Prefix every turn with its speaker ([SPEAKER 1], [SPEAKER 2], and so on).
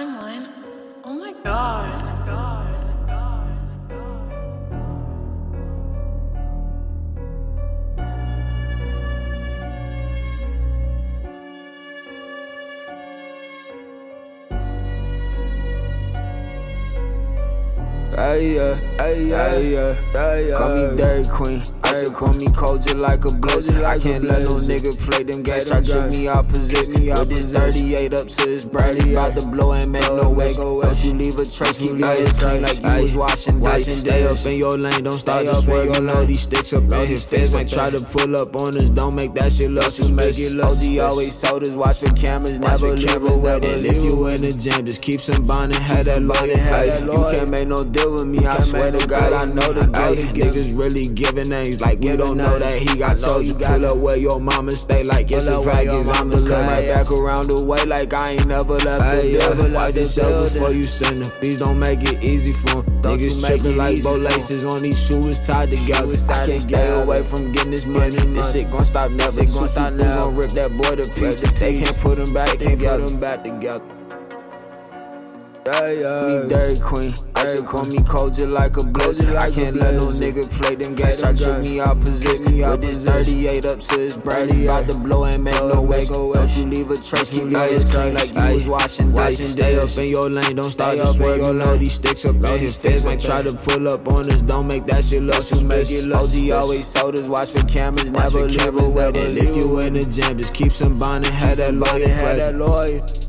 [SPEAKER 1] timeline. Oh my god.
[SPEAKER 2] Call me Dairy Queen. I said call me cold just like a blizzard. I can't let no nigga play them games. Try to trick me out position. With this 38 up to his Brady. About to blow and make no way. Don't you leave a trace, keep it clean like you was washing dishes. Stay up in your lane, don't start to swerve. You know these sticks up in his face. Might try to pull up on us, don't make that shit look suspicious. OG always told us, watch for cameras, never leave away. And if you in the jam, just keep some bond and have that lawyer face. You can't make no deal with me, I swear to God, I know the game. Niggas really giving names like we don't know that he got told. You pull up where your mama stay like it's a package. I'm just come right back around the way like I ain't never left the building. Wipe yourself before you send them. Please don't make it easy for them. Niggas tripping like bow laces on these shoes tied together. I can't stay away from getting this money. This shit gon' stop never. Gon' rip that boy to pieces. They can't put him back together. Me Dairy Queen, I said call me cold just like a blizzard. I can't let no nigga play them games. Try to trick me out position. With this 38 up to his Brady. About to blow and make no way. Don't you leave a trace, keep it clean like you was washing dishes. Stay up in your lane, don't start to swerve. You know these sticks up in his face. Might try to pull up on us, don't make that shit look suspicious. OG always told us, watch for cameras, never leave away. And if you in the jam, just keep some bond and have that lawyer.